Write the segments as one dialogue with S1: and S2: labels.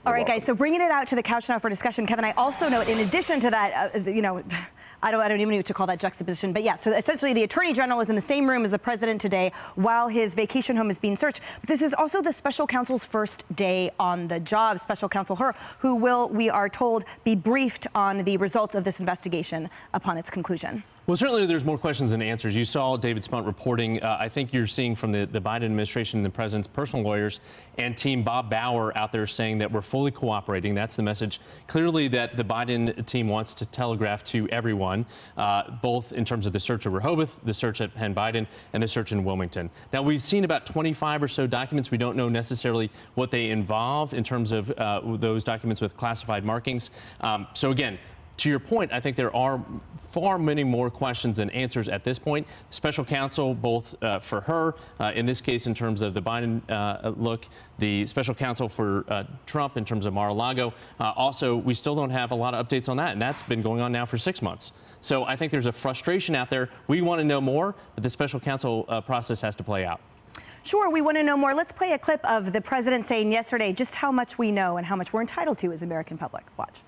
S1: All right, guys, so bringing it out to the couch now for discussion, Kevin, I also note, in addition to that, I don't even know what to call that juxtaposition, but yeah, so essentially the Attorney General is in the same room as the President today while his vacation home is being searched. But this is also the Special Counsel's first day on the job. Special Counsel Hur, who will, we are told, be briefed on the results of this investigation upon its conclusion.
S2: Well, certainly there's more questions than answers. You saw David Spunt reporting. I think you're seeing from the Biden administration and the president's personal lawyers and team Bob Bauer out there saying that we're fully cooperating. That's the message clearly that the Biden team wants to telegraph to everyone, both in terms of the search of Rehoboth, the search at Penn Biden, and the search in Wilmington. Now, we've seen about 25 or so documents. We don't know necessarily what they involve in terms of those documents with classified markings. So again, to your point, I think there are far many more questions than answers at this point. Special counsel, both for her, in this case in terms of the Biden look, the special counsel for Trump in terms of Mar-a-Lago. Also, we still don't have a lot of updates on that, and that's been going on now for 6 months. So I think there's a frustration out there. We want to know more, but the special counsel process has to play out.
S1: Sure, we want to know more. Let's play a clip of the president saying yesterday just how much we know and how much we're entitled to as American public. Watch.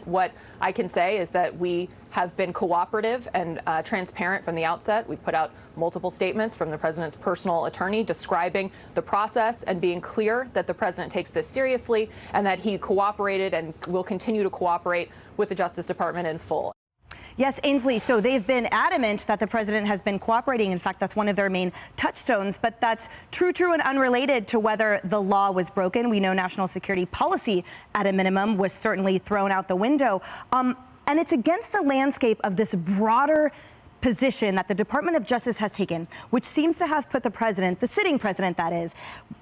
S3: What I can say is that we have been cooperative and transparent from the outset. We put out multiple statements from the president's personal attorney describing the process and being clear that the president takes this seriously and that he cooperated and will continue to cooperate with the Justice Department in full.
S1: Yes, Ainsley, so they've been adamant that the president has been cooperating. In fact, that's one of their main touchstones, but that's true and unrelated to whether the law was broken. We know national security policy, at a minimum, was certainly thrown out the window. And it's against the landscape of this broader position that the Department of Justice has taken, which seems to have put the president, the sitting president that is,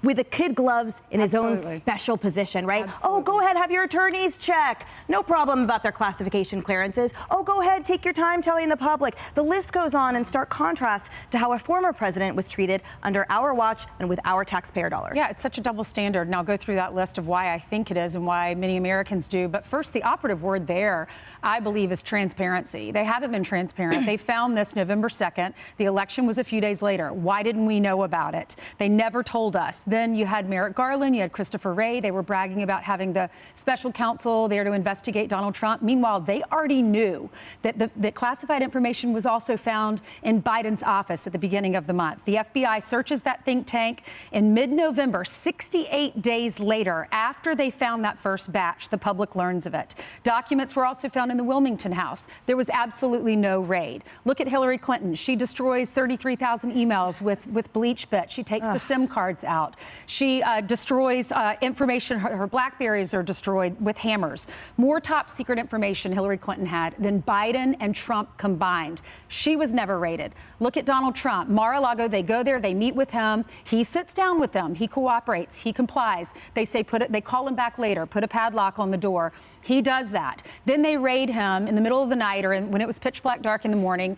S1: with the kid gloves in his own special position, right? Absolutely. Oh, go ahead, have your attorneys check. No problem about their classification clearances. Oh, go ahead, take your time telling the public. The list goes on in stark contrast to how a former president was treated under our watch and with our taxpayer dollars.
S4: Yeah, it's such a double standard, and I'll go through that list of why I think it is and why many Americans do. But first, the operative word there, I believe, is transparency. They haven't been transparent. They found this November 2nd. The election was a few days later. Why didn't we know about it? They never told us. Then you had Merrick Garland, you had Christopher Wray. They were bragging about having the special counsel there to investigate Donald Trump. Meanwhile, they already knew that the classified information was also found in Biden's office at the beginning of the month. The FBI searches that think tank in mid-November, 68 days later, after they found that first batch. The public learns of it. Documents were also found in the Wilmington house. There was absolutely no raid. Look at Hillary Clinton. She destroys 33,000 emails with bleach bit. She takes the SIM cards out. She destroys information. Her Blackberries are destroyed with hammers. More top secret information Hillary Clinton had than Biden and Trump combined. She was never raided. Look at Donald Trump. Mar-a-Lago, they go there, they meet with him. He sits down with them. He cooperates. He complies. They say they call him back later, put a padlock on the door. He does that. Then they raid him in the middle of the night or when it was pitch black dark in the morning.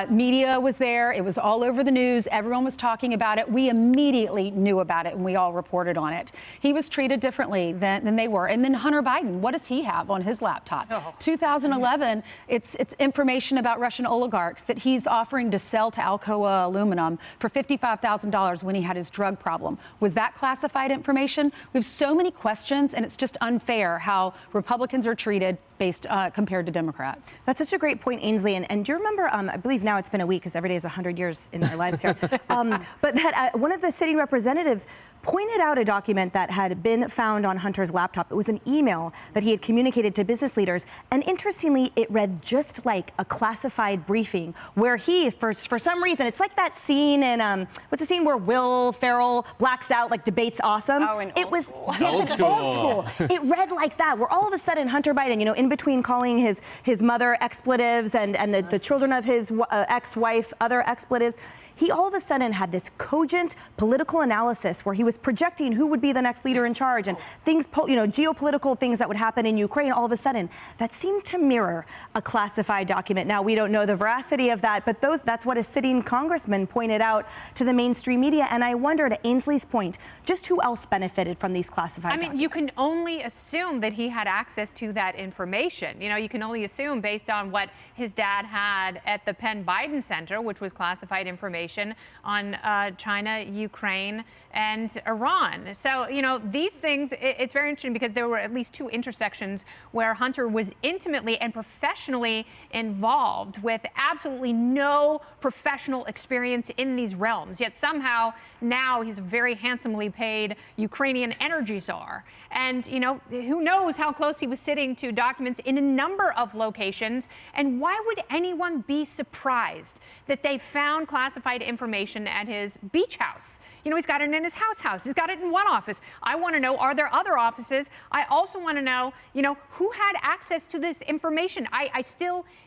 S4: Media was there. It was all over the news. Everyone was talking about it. We immediately knew about it and we all reported on it. He was treated differently than they were. And then Hunter Biden, what does he have on his laptop? 2011, it's information about Russian oligarchs that he's offering to sell to Alcoa Aluminum for $55,000 when he had his drug problem. Was that classified information? We have so many questions, and it's just unfair how Republicans are treated based compared to Democrats.
S1: That's such a great point, Ainsley. And do you remember, I believe now it's been a week because every day is 100 years in our lives here, but that one of the sitting representatives pointed out a document that had been found on Hunter's laptop. It was an email that he had communicated to business leaders. And interestingly, it read just like a classified briefing where he, for some reason, it's like that scene in, what's the scene where Will Ferrell blacks out, like debates awesome?
S4: Oh, in
S1: it was
S4: school.
S1: Yes,
S2: old school.
S1: Old school. It read like that, where all of a sudden Hunter Biden, in between calling his mother expletives and the children of his ex-wife other expletives, he all of a sudden had this cogent political analysis where he was projecting who would be the next leader in charge and things, geopolitical things that would happen in Ukraine. All of a sudden, that seemed to mirror a classified document. Now, we don't know the veracity of that, but that's what a sitting congressman pointed out to the mainstream media. And I wonder, to Ainsley's point, just who else benefited from these classified documents?
S5: You can only assume that he had access to that information. You can only assume based on what his dad had at the Penn Biden Center, which was classified information information on China, Ukraine, and Iran. So, you know, these things, it's very interesting because there were at least 2 intersections where Hunter was intimately and professionally involved with absolutely no professional experience in these realms. Yet somehow now he's a very handsomely paid Ukrainian energy czar. And, you know, who knows how close he was sitting to documents in a number of locations. And why would anyone be surprised that they found classified information at his beach house? You know, he's got it in his house. He's got it in one office. I want to know, are there other offices? I also want to know, you know, who had access to this information?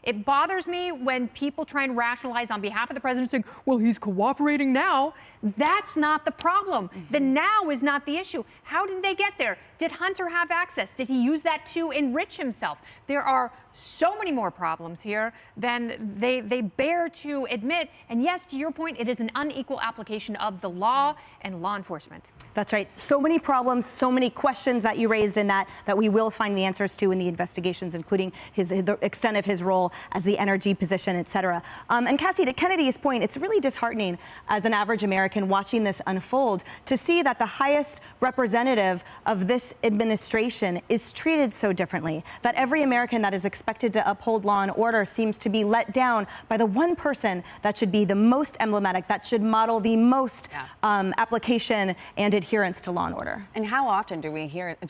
S5: It bothers me when people try and rationalize on behalf of the president, saying, well, he's cooperating now. That's not the problem. The now is not the issue. How did they get there? Did Hunter have access? Did he use that to enrich himself? There are so many more problems here than they bear to admit. And yes, to your point, it is an unequal application of the law and law enforcement.
S1: That's right. So many problems, so many questions that you raised in that we will find the answers to in the investigations, including the extent of his role as the energy position, et cetera. And Cassie, to Kennedy's point, it's really disheartening as an average American watching this unfold to see that the highest representative of this administration is treated so differently, that every American that is expected to uphold law and order seems to be let down by the one person that should be the most emblematic, that should model the most application and adherence to law and order.
S6: And how often do we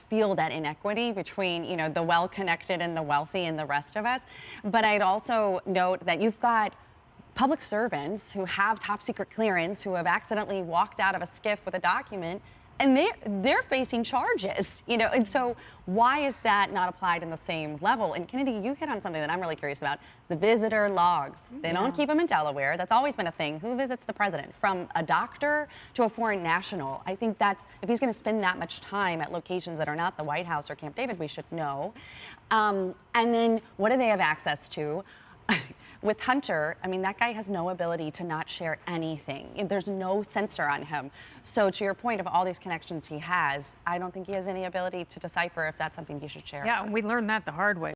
S6: feel that inequity between, you know, the well-connected and the wealthy and the rest of us? But I'd also note that you've got public servants who have top secret clearance, who have accidentally walked out of a skiff with a document, and they're facing charges, you know, and so why is that not applied in the same level? And Kennedy, you hit on something that I'm really curious about, the visitor logs. They don't keep them in Delaware. That's always been a thing. Who visits the president? From a doctor to a foreign national. I think that's, if he's going to spend that much time at locations that are not the White House or Camp David, we should know. And then what do they have access to? With Hunter, I mean, that guy has no ability to not share anything. There's no censor on him. So to your point of all these connections he has, I don't think he has any ability to decipher if that's something he should share.
S5: Yeah, we learned that the hard way.